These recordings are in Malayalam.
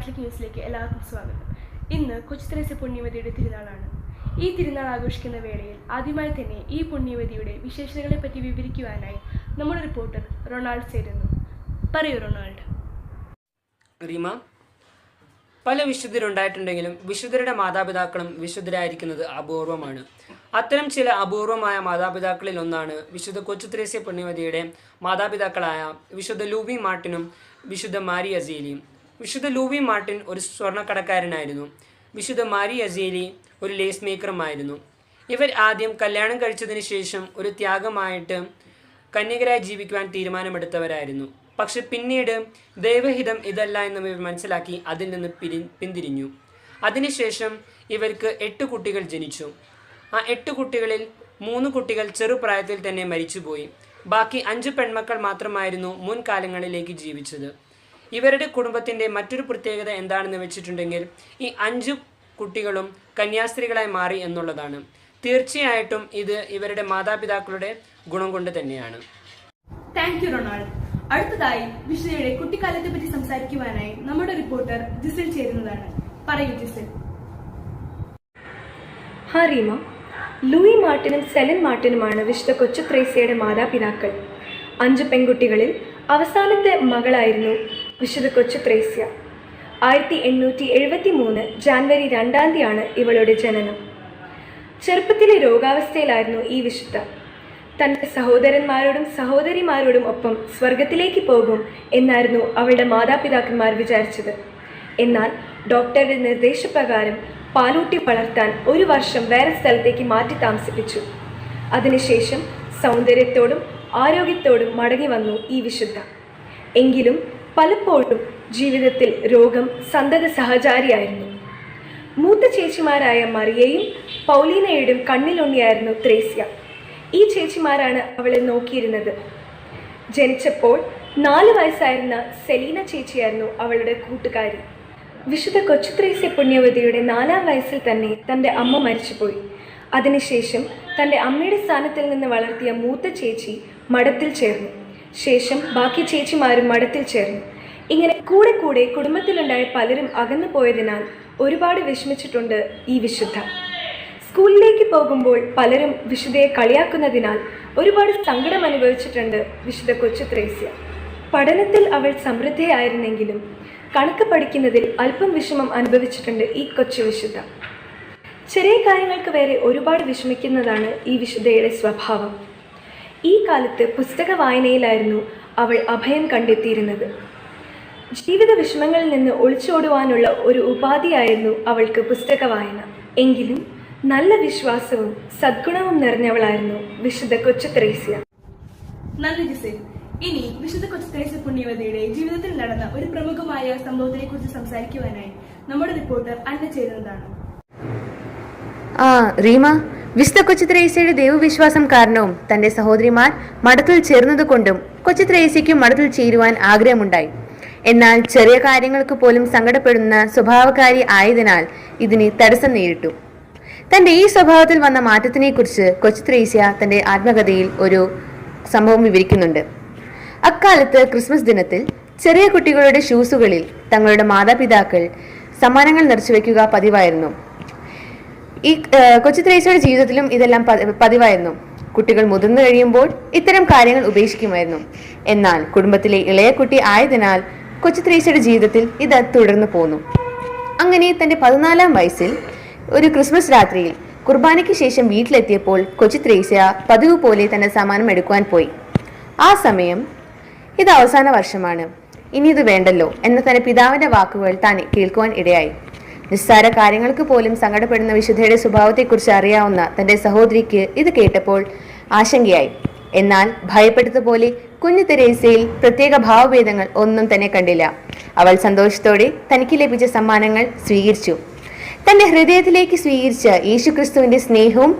കാത്തലിക് ന്യൂസിലേക്ക് എല്ലാവർക്കും സ്വാഗതം. ഇന്ന് കൊച്ചു ത്രേസ്യ പുണ്യവതിയുടെ തിരുനാളാണ്. ഈ തിരുനാൾ ആഘോഷിക്കുന്ന വേളയിൽ ആദ്യമായി തന്നെ ഈ പുണ്യവതിയുടെ വിശേഷതകളെ പറ്റി വിവരിക്കുവാനായി നമ്മുടെ റിപ്പോർട്ടർ റൊണാൾഡ് ചേരുന്നു. പറയൂ റൊണാൾഡ്. റീമ, പല വിശുദ്ധരുണ്ടായിട്ടുണ്ടെങ്കിലും വിശുദ്ധരുടെ മാതാപിതാക്കളും വിശുദ്ധരായിരിക്കുന്നത് അപൂർവമാണ്. അത്തരം ചില അപൂർവമായ മാതാപിതാക്കളിൽ ഒന്നാണ് വിശുദ്ധ കൊച്ചു ത്രേസ്യ പുണ്യവതിയുടെ മാതാപിതാക്കളായ വിശുദ്ധ ലൂവി മാർട്ടിനും വിശുദ്ധ മാരി അസേലിയും. വിശുദ്ധ ലൂവി മാർട്ടിൻ ഒരു സ്വർണ്ണക്കടക്കാരനായിരുന്നു. വിശുദ്ധ മാരി അസേലി ഒരു ലേസ് മേക്കറുമായിരുന്നു. ഇവർ ആദ്യം കല്യാണം കഴിച്ചതിന് ശേഷം ഒരു ത്യാഗമായിട്ട് കന്യകരായി ജീവിക്കുവാൻ തീരുമാനമെടുത്തവരായിരുന്നു. പക്ഷെ പിന്നീട് ദൈവഹിതം ഇതല്ല എന്ന് ഇവർ മനസ്സിലാക്കി അതിൽ നിന്ന് പിന്തിരിഞ്ഞു. അതിനുശേഷം ഇവർക്ക് 8 കുട്ടികൾ ജനിച്ചു. ആ 8 കുട്ടികളിൽ 3 കുട്ടികൾ ചെറുപ്രായത്തിൽ തന്നെ മരിച്ചുപോയി. ബാക്കി 5 പെൺമക്കൾ മാത്രമായിരുന്നു മുൻകാലങ്ങളിലേക്ക് ജീവിച്ചത്. ഇവരുടെ കുടുംബത്തിൻ്റെ മറ്റൊരു പ്രത്യേകത എന്താണെന്ന് വെച്ചിട്ടുണ്ടെങ്കിൽ ഈ 5 കുട്ടികളും കന്യാസ്ത്രീകളായി മാറി എന്നുള്ളതാണ്. തീർച്ചയായിട്ടും ഇത് ഇവരുടെ മാതാപിതാക്കളുടെ ഗുണം കൊണ്ട് തന്നെയാണ്. Thank you Ronald. അടുത്തതായി വിശുദ്ധയുടെ കുട്ടിക്കാലത്തെ പറ്റി സംസാരിക്കുവാനായി നമ്മുടെ റിപ്പോർട്ടർ ജിസിൽ ചേരുന്നതാണ്. പറയൂ ജിസിൽ. റീമ, ലൂയി മാർട്ടിനും സെലൻ മാർട്ടിനുമാണ് വിശുദ്ധ കൊച്ചു ത്രേസ്യയുടെ മാതാപിതാക്കൾ. 5 പെൺകുട്ടികളിൽ അവസാനത്തെ മകളായിരുന്നു വിശുദ്ധ കൊച്ചു ത്രേസ്യ. 1873 ജാനുവരി 2-ാം തീയതിയാണ് ഇവളുടെ ജനനം. ചെറുപ്പത്തിലെ രോഗാവസ്ഥയിലായിരുന്നു ഈ വിശുദ്ധ. തൻ്റെ സഹോദരന്മാരോടും സഹോദരിമാരോടും ഒപ്പം സ്വർഗത്തിലേക്ക് പോകും എന്നായിരുന്നു അവളുടെ മാതാപിതാക്കന്മാർ വിചാരിച്ചത്. എന്നാൽ ഡോക്ടറുടെ നിർദ്ദേശപ്രകാരം പാലൂട്ടി വളർത്താൻ 1 വർഷം വേറെ സ്ഥലത്തേക്ക് മാറ്റി താമസിപ്പിച്ചു. അതിനുശേഷം സൗന്ദര്യത്തോടും ആരോഗ്യത്തോടും മടങ്ങി വന്നു ഈ വിശുദ്ധ. എങ്കിലും പലപ്പോഴും ജീവിതത്തിൽ രോഗം സന്തത സഹചാരിയായിരുന്നു. മൂത്ത ചേച്ചിമാരായ മറിയയും പൗലീനയുടെയും കണ്ണിലുണ്ണിയായിരുന്നു ത്രേസ്യ. ഈ ചേച്ചിമാരാണ് അവളെ നോക്കിയിരുന്നത്. ജനിച്ചപ്പോൾ 4 വയസ്സായിരുന്ന സെലീന ചേച്ചിയായിരുന്നു അവളുടെ കൂട്ടുകാരി. വിശുദ്ധ കൊച്ചു ത്രേസ്യ പുണ്യവതിയുടെ 4-ാം വയസ്സിൽ തന്നെ തൻ്റെ അമ്മ മരിച്ചുപോയി. അതിനുശേഷം തൻ്റെ അമ്മയുടെ സ്ഥാനത്തിൽ നിന്ന് വളർത്തിയ മൂത്ത ചേച്ചി മഠത്തിൽ ചേർന്നു. ശേഷം ബാക്കി ചേച്ചിമാരും മഠത്തിൽ ചേർന്നു. ഇങ്ങനെ കൂടെ കൂടെ കുടുംബത്തിലുണ്ടായ പലരും അകന്നു പോയതിനാൽ ഒരുപാട് വിഷമിച്ചിട്ടുണ്ട് ഈ വിശുദ്ധ. സ്കൂളിലേക്ക് പോകുമ്പോൾ പലരും വിശുദ്ധയെ കളിയാക്കുന്നതിനാൽ ഒരുപാട് സങ്കടം അനുഭവിച്ചിട്ടുണ്ട് വിശുദ്ധ കൊച്ചു ത്രേസ്യ. പഠനത്തിൽ അവൾ സമൃദ്ധയായിരുന്നെങ്കിലും കണക്ക് പഠിക്കുന്നതിൽ അല്പം വിഷമം അനുഭവിച്ചിട്ടുണ്ട് ഈ കൊച്ചു വിശുദ്ധ. ചെറിയ കാര്യങ്ങൾക്ക് വരെ ഒരുപാട് വിഷമിക്കുന്നതാണ് ഈ വിശുദ്ധയുടെ സ്വഭാവം. ഈ കാലത്ത് പുസ്തക വായനയിലായിരുന്നു അവൾ അഭയം കണ്ടെത്തിയിരുന്നത്. ജീവിത വിഷമങ്ങളിൽ നിന്ന് ഒളിച്ചോടുവാനുള്ള ഒരു ഉപാധിയായിരുന്നു അവൾക്ക് പുസ്തക വായന. എങ്കിലും നല്ല വിശ്വാസവും സദ്ഗുണവും നിറഞ്ഞവളായിരുന്നു വിശുദ്ധ കൊച്ചു ത്രേസ്യ. നന്ദി ജിസിൽ. ഇനി വിശുദ്ധ കൊച്ചു ത്രേസ്യ പുണ്യവതിയുടെ ജീവിതത്തിൽ നടന്ന ഒരു പ്രമുഖമായ സംഭവത്തിനെ കുറിച്ച് സംസാരിക്കുവാനായി നമ്മുടെ റിപ്പോർട്ടർ അന്ന ചേരുന്നതാണ്. റീമ, വിശുദ്ധ കൊച്ചു ത്രേസ്യയുടെ ദൈവവിശ്വാസം കാരണവും തന്റെ സഹോദരിമാർ മഠത്തിൽ ചേർന്നതുകൊണ്ടും കൊച്ചു ത്രേസ്യയ്ക്കും മഠത്തിൽ ചേരുവാൻ ആഗ്രഹമുണ്ടായി. എന്നാൽ ചെറിയ കാര്യങ്ങൾക്ക് പോലും സങ്കടപ്പെടുന്ന സ്വഭാവക്കാരി ആയതിനാൽ ഇതിന് തടസ്സം നേരിട്ടു. തന്റെ ഈ സ്വഭാവത്തിൽ വന്ന മാറ്റത്തിനെ കുറിച്ച് കൊച്ചു ത്രേസ്യ തന്റെ ആത്മകഥയിൽ ഒരു സംഭവം വിവരിക്കുന്നുണ്ട്. അക്കാലത്ത് ക്രിസ്മസ് ദിനത്തിൽ ചെറിയ കുട്ടികളുടെ ഷൂസുകളിൽ തങ്ങളുടെ മാതാപിതാക്കൾ സമ്മാനങ്ങൾ നിറച്ചു വയ്ക്കുക പതിവായിരുന്നു. ഈ കൊച്ചു ത്രേസ്യയുടെ ജീവിതത്തിലും ഇതെല്ലാം പതിവായിരുന്നു. കുട്ടികൾ മുതിർന്നു കഴിയുമ്പോൾ ഇത്തരം കാര്യങ്ങൾ ഉപേക്ഷിക്കുമായിരുന്നു. എന്നാൽ കുടുംബത്തിലെ ഇളയ കുട്ടി ആയതിനാൽ കൊച്ചു ത്രേസ്യയുടെ ജീവിതത്തിൽ ഇത് തുടർന്നു പോന്നു. അങ്ങനെ തന്റെ 14-ാം വയസ്സിൽ ഒരു ക്രിസ്മസ് രാത്രിയിൽ കുർബാനയ്ക്ക് ശേഷം വീട്ടിലെത്തിയപ്പോൾ കൊച്ചു ത്രേസ്യ പതിവ് പോലെ തന്റെ സമ്മാനം എടുക്കുവാൻ പോയി. ആ സമയം ഇത് അവസാന വർഷമാണ്, ഇനി ഇത് വേണ്ടല്ലോ എന്ന തന്റെ പിതാവിന്റെ വാക്കുകൾ താൻ കേൾക്കുവാൻ ഇടയായി. നിസ്സാര കാര്യങ്ങൾക്ക് പോലും സങ്കടപ്പെടുന്ന വിശുദ്ധയുടെ സ്വഭാവത്തെക്കുറിച്ച് അറിയാവുന്ന തന്റെ സഹോദരിക്ക് ഇത് കേട്ടപ്പോൾ ആശങ്കയായി. എന്നാൽ ഭയപ്പെട്ടതുപോലെ കുഞ്ഞു തെരേസ്യയിൽ പ്രത്യേക ഭാവഭേദങ്ങൾ ഒന്നും തന്നെ കണ്ടില്ല. അവൾ സന്തോഷത്തോടെ തനിക്ക് ലഭിച്ച സമ്മാനങ്ങൾ സ്വീകരിച്ചു. തന്റെ ഹൃദയത്തിലേക്ക് സ്വീകരിച്ച യേശുക്രിസ്തുവിന്റെ സ്നേഹവും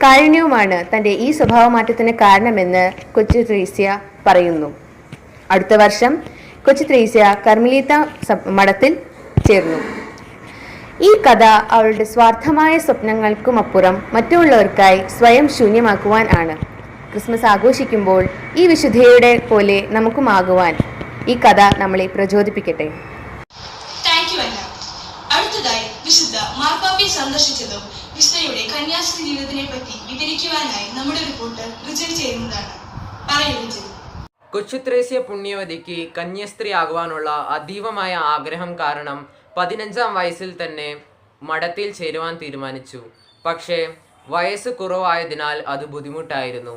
കാരുണ്യവുമാണ് തന്റെ ഈ സ്വഭാവമാറ്റത്തിന് കാരണമെന്ന് കൊച്ചു ത്രേസ്യ പറയുന്നു. അടുത്ത വർഷം കൊച്ചു ത്രേസ്യ കർമ്മലീത്ത മഠത്തിൽ ചേർന്നു. ഈ കഥ അവളുടെ സ്വാർത്ഥമായ സ്വപ്നങ്ങൾക്കുമപ്പുറം മറ്റുള്ളവർക്കായി സ്വയം ശൂന്യമാക്കുവാൻ ആണ്. ക്രിസ്മസ് ആഘോഷിക്കുമ്പോൾ ഈ വിശുദ്ധയുടെ പോലെ നമുക്കുമാകുവാൻ ഈ കഥ നമ്മളെ പ്രചോദിപ്പിക്കട്ടെ. Thank you. വിശുദ്ധ മാർപ്പാപ്പയെ സന്ദർശിച്ചതും വിശുദ്ധയുടെ കന്യാസ്ത്രീ ജീവിതത്തിനെ പറ്റി വിവരിക്കുവാനായി നമ്മുടെ റിപ്പോർട്ടർ റിജൻ ചേരുന്നതാണ്. പറയൂ റിജൻ. കൊച്ചുത്രേസ്യ പുണ്യവതിക്ക് കന്യാസ്ത്രീ ആകുവാനുള്ള അതീവമായ ആഗ്രഹം കാരണം 15-ാം വയസ്സിൽ തന്നെ മഠത്തിൽ ചേരുവാൻ തീരുമാനിച്ചു. പക്ഷേ വയസ്സ് കുറവായതിനാൽ അത് ബുദ്ധിമുട്ടായിരുന്നു.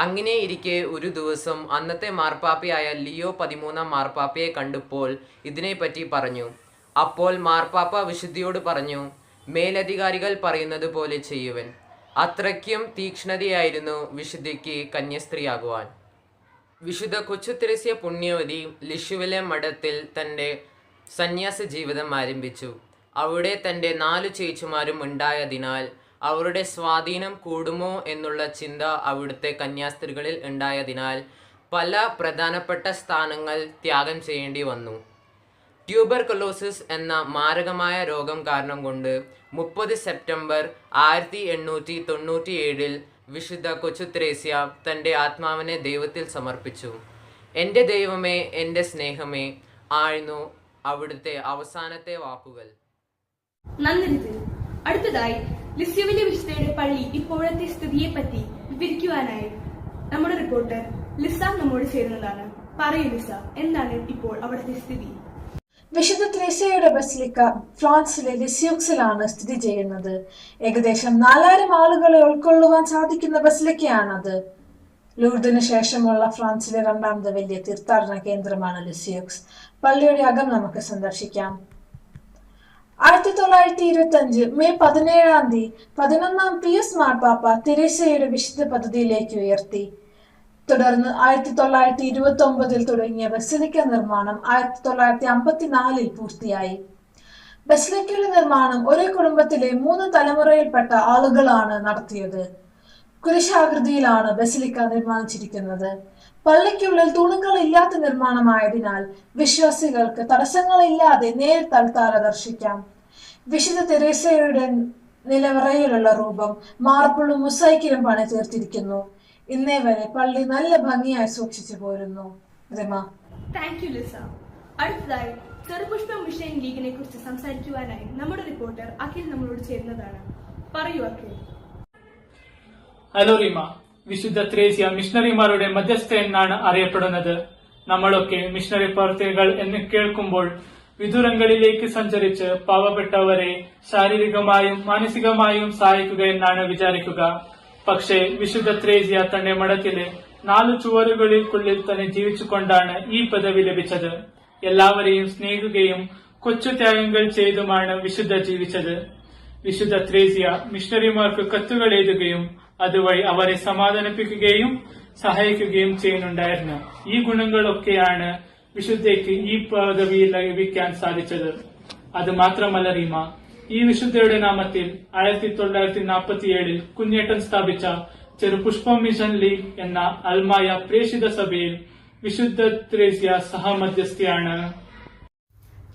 അങ്ങനെ ഇരിക്കെ ഒരു ദിവസം അന്നത്തെ മാർപ്പാപ്പയായ ലിയോ 13-ാം മാർപ്പാപ്പയെ കണ്ടപ്പോൾ ഇതിനെപ്പറ്റി പറഞ്ഞു. അപ്പോൾ മാർപ്പാപ്പ വിശുദ്ധിയോട് പറഞ്ഞു, മേലധികാരികൾ പറയുന്നത് പോലെ ചെയ്യുവൻ. അത്രയ്ക്കും തീക്ഷ്ണതയായിരുന്നു വിശുദ്ധിക്ക് കന്യാസ്ത്രീയാകുവാൻ. വിശുദ്ധ കൊച്ചുത്രേസ്യ പുണ്യവതി ലിഷ്യുവിലെ മഠത്തിൽ തൻ്റെ സന്യാസ ജീവിതം ആരംഭിച്ചു. അവിടെ തൻ്റെ 4 ചേച്ചിമാരും ഉണ്ടായതിനാൽ അവരുടെ സ്വാധീനം കൂടുമോ എന്നുള്ള ചിന്ത അവിടുത്തെ കന്യാസ്ത്രീകളിൽ ഉണ്ടായതിനാൽ പല പ്രധാനപ്പെട്ട സ്ഥാനങ്ങൾ ത്യാഗം ചെയ്യേണ്ടി വന്നു. ട്യൂബർകുലോസിസ് എന്ന മാരകമായ രോഗം കാരണം കൊണ്ട് 30 സെപ്റ്റംബർ 1897 വിശുദ്ധ കൊച്ചുത്രേസ്യ തൻ്റെ ആത്മാവിനെ ദൈവത്തിൽ സമർപ്പിച്ചു. എൻ്റെ ദൈവമേ, എൻ്റെ സ്നേഹമേ ആയിരുന്നു അവിടുത്തെ അവസാനത്തെ വാക്കുകൾ. നന്ദി റിജൻ. അടുത്തതായി ലിസ്യുവിലെ വിശുദ്ധയുടെ പള്ളി ഇപ്പോഴത്തെ സ്ഥിതിയെ പറ്റി വിവരിക്കുവാനായി നമ്മുടെ റിപ്പോർട്ടർ ലിസ നമ്മോട് ചേരുന്നതാണ്. പറയൂ ലിസ, എന്താണ് ഇപ്പോൾ അവിടുത്തെ സ്ഥിതി? വിശുദ്ധ ത്രേസ്യയുടെ ബസിലിക്ക ഫ്രാൻസിലെ ലിസ്യൂക്സിലാണ് സ്ഥിതി ചെയ്യുന്നത്. ഏകദേശം 4000 ആളുകളെ ഉൾക്കൊള്ളുവാൻ സാധിക്കുന്ന ബസിലിക്കയാണത്. ലൂർദിന് ശേഷമുള്ള ഫ്രാൻസിലെ 2ാമത് വലിയ തീർത്ഥാടന കേന്ദ്രമാണ് ലിസ്യൂക്സ്. പള്ളിയുടെ അകം നമുക്ക് സന്ദർശിക്കാം. 1925 മെയ് 17 11-ാം പിയസ് മാർപ്പാപ്പ തെരേസയുടെ വിശുദ്ധ പദ്ധതിയിലേക്ക് ഉയർത്തി. തുടർന്ന് 1929 തുടങ്ങിയ ബസിലിക്ക നിർമ്മാണം 1954 പൂർത്തിയായി. ബസിലിക്കയുടെ നിർമ്മാണം ഒരേ കുടുംബത്തിലെ 3 തലമുറയിൽപ്പെട്ട ആളുകളാണ് നടത്തിയത്. കുരിശാകൃതിയിലാണ് ബസിലിക്ക നിർമ്മിച്ചിരിക്കുന്നത്. പള്ളിക്കുള്ളിൽ തൂണുകളില്ലാത്ത നിർമ്മാണമായതിനാൽ വിശ്വാസികൾക്ക് തടസ്സങ്ങളില്ലാതെ നേരിട്ട് അൾത്താര ദർശിക്കാം. വിശുദ്ധ തെരേസയുടെ നിലവറയിലുള്ള രൂപം മാർബിളും മുസൈക്കിലും പണി തീർത്തിരിക്കുന്നു. ഇന്നേ വരെ പള്ളി നല്ല ഭംഗിയായി സൂക്ഷിച്ചു പോരുന്നു. Thank you Lisa. അടുത്തതായി ചെറുപുഷ്പം മിഷൻ ലീഗിനെ കുറിച്ച് സംസാരിക്കുവാനായി നമ്മുടെ റിപ്പോർട്ടർ അഖിൽ നമ്മളോട് ചേരുന്നതാണ്. പറയൂ അഖിൽ. ഹലോ റീമ. വിശുദ്ധ ത്രേസ്യ മിഷണറിമാരുടെ മധ്യസ്ഥ എന്നാണ് അറിയപ്പെടുന്നത്. നമ്മളൊക്കെ മിഷണറി പ്രവർത്തകകൾ എന്ന് കേൾക്കുമ്പോൾ വിദൂരങ്ങളിലേക്ക് സഞ്ചരിച്ച് പാവപ്പെട്ടവരെ ശാരീരികമായും മാനസികമായും സഹായിക്കുക എന്നാണ് വിചാരിക്കുക. പക്ഷേ വിശുദ്ധ ത്രേസ്യ തന്റെ മഠത്തിലെ 4 ചുവരുകൾക്കുള്ളിൽ തന്നെ ജീവിച്ചുകൊണ്ടാണ് ഈ പദവി ലഭിച്ചത്. എല്ലാവരെയും സ്നേഹിക്കുകയും കൊച്ചു ത്യാഗങ്ങൾ ചെയ്തുമാണ് വിശുദ്ധ ജീവിച്ചത്. വിശുദ്ധ ത്രേസ്യ മിഷണറിമാർക്ക് കത്തുകൾ എഴുതുകയും അതുവഴി അവരെ സമാധാനിപ്പിക്കുകയും സഹായിക്കുകയും ചെയ്യുന്നുണ്ടായിരുന്നു. ഈ ഗുണങ്ങളൊക്കെയാണ് വിശുദ്ധയ്ക്ക് ഈ പദവിയിൽ ലഭിക്കാൻ സാധിച്ചത്. അത് മാത്രമല്ല റീമ, ഈ വിശുദ്ധയുടെ നാമത്തിൽ 1947 കുഞ്ഞേട്ടൻ സ്ഥാപിച്ച ചെറുപുഷ്പം മിഷൻ ലീഗ് എന്ന അൽമായ പ്രേഷിത സഭയിൽ വിശുദ്ധ ത്രേസ്യ സഹമധ്യസ്ഥയാണ്.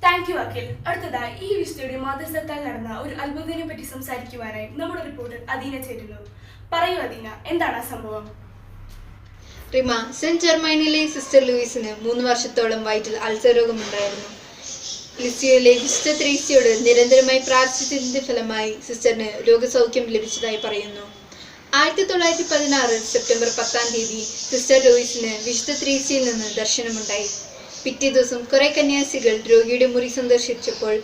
Thank you Akhil. അടുത്തതായി ഈ വിശുദ്ധയുടെ മാധ്യസ്ഥത്താൽ നടന്ന ഒരു അത്ഭുതത്തിനെ പറ്റി സംസാരിക്കുവാനായി നമ്മുടെ റിപ്പോർട്ടർ അദീന ചേരുന്നു. പറയൂ അദീന, എന്താണ് ആ സംഭവം? റിമ, സെന്റ് ജെർമൈനിലെ സിസ്റ്റർ ലൂയിസിന് 3 വർഷത്തോളം വയറ്റിൽ അൾസർ രോഗമുണ്ടായിരുന്നു. ലിസ്യൂയിലെ വിശുദ്ധ ത്രേസ്യയോട് നിരന്തരമായി പ്രാർത്ഥിച്ചതിന്റെ ഫലമായി സിസ്റ്ററിന് രോഗസൗഖ്യം ലഭിച്ചതായി പറയുന്നു. 1916 സെപ്റ്റംബർ 10 സിസ്റ്റർ ലൂയിസിന് വിശുദ്ധ ത്രേസ്യയിൽ നിന്ന് ദർശനമുണ്ടായി. പിറ്റേ ദിവസം കുറെ കന്യാസികൾ രോഗിയുടെ മുറി സന്ദർശിച്ചപ്പോൾ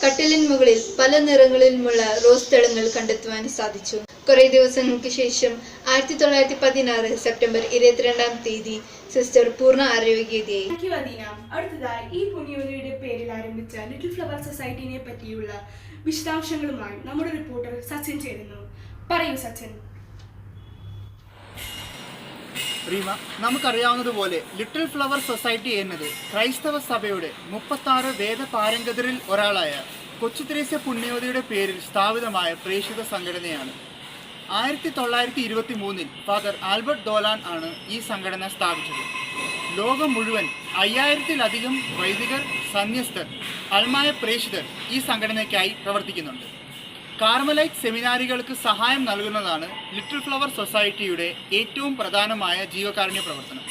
കട്ടിലിന് മുകളിൽ പല നിറങ്ങളിലുമുള്ള റോസ് ദളങ്ങൾ കണ്ടെത്തുവാൻ സാധിച്ചു. കുറെ ദിവസങ്ങൾക്ക് ശേഷം 1916 സെപ്റ്റംബർ 22 സിസ്റ്റർ പൂർണ്ണ ആരോഗ്യതയായി. അടുത്തതായി ഈ പുണ്യവതിയുടെ പേരിൽ ആരംഭിച്ച ലിറ്റിൽ ഫ്ലവർ സൊസൈറ്റിനെ പറ്റിയുള്ള വിശദാംശങ്ങളുമായി നമ്മുടെ റിപ്പോർട്ടർ സച്ചിൻ ചേരുന്നു. പറയൂ സച്ചിൻ. റീമ, നമുക്കറിയാവുന്നതുപോലെ ലിറ്റിൽ ഫ്ലവർ സൊസൈറ്റി എന്നത് ക്രൈസ്തവ സഭയുടെ 36 വേദ പാരംഗതരിൽ ഒരാളായ കൊച്ചുത്രേസ്യ പുണ്യവതിയുടെ പേരിൽ സ്ഥാപിതമായ പ്രേക്ഷിത സംഘടനയാണ്. 1923 ഫാദർ ആൽബർട്ട് ഡോലാൻ ആണ് ഈ സംഘടന സ്ഥാപിച്ചത്. ലോകം മുഴുവൻ 5000-ലധികം വൈദികർ, സന്യസ്തർ, അൽമായ പ്രേക്ഷിതർ ഈ സംഘടനയ്ക്കായി പ്രവർത്തിക്കുന്നുണ്ട്. കാർമലൈറ്റ് സെമിനാരികൾക്ക് സഹായം നൽകുന്നതാണ് ലിറ്റിൽ ഫ്ലവർ സൊസൈറ്റിയുടെ ഏറ്റവും പ്രധാനമായ ജീവകാരുണ്യ പ്രവർത്തനം.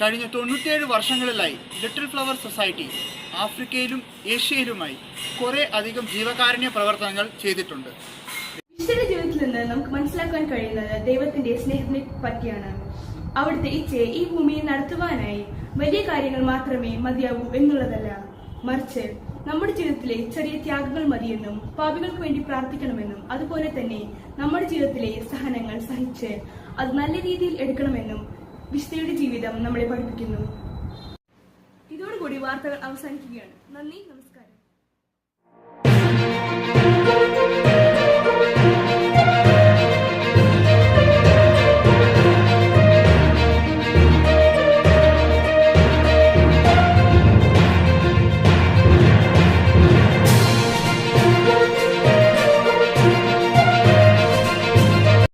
കഴിഞ്ഞ 97 വർഷങ്ങളിലായി ലിറ്റിൽ ഫ്ലവർ സൊസൈറ്റി ആഫ്രിക്കയിലും ഏഷ്യയിലുമായി കുറേ അധികം ജീവകാരുണ്യ പ്രവർത്തനങ്ങൾ ചെയ്തിട്ടുണ്ട്. വിശുദ്ധരുടെ ജീവിതത്തിൽ നിന്ന് നമുക്ക് മനസ്സിലാക്കാൻ കഴിയുന്നത് ദൈവത്തിന്റെ സ്നേഹത്തിനെ പറ്റിയാണ്. അവിടുത്തെ ഇച്ഛയെ ഈ ഭൂമിയിൽ നടത്തുവാനായി വലിയ കാര്യങ്ങൾ മാത്രമേ മതിയാകൂ എന്നുള്ളതല്ല, മറിച്ച് നമ്മുടെ ജീവിതത്തിലെ ചെറിയ ത്യാഗങ്ങൾ മതിയെന്നും പാപികൾക്ക് വേണ്ടി പ്രാർത്ഥിക്കണമെന്നും അതുപോലെ തന്നെ നമ്മുടെ ജീവിതത്തിലെ സഹനങ്ങൾ സഹിച്ച് അത് നല്ല രീതിയിൽ എടുക്കണമെന്നും വിശുദ്ധയുടെ ജീവിതം നമ്മളെ പഠിപ്പിക്കുന്നു. ഇതോടുകൂടി വാർത്തകൾ അവസാനിക്കുകയാണ്. നന്ദി, നമസ്കാരം.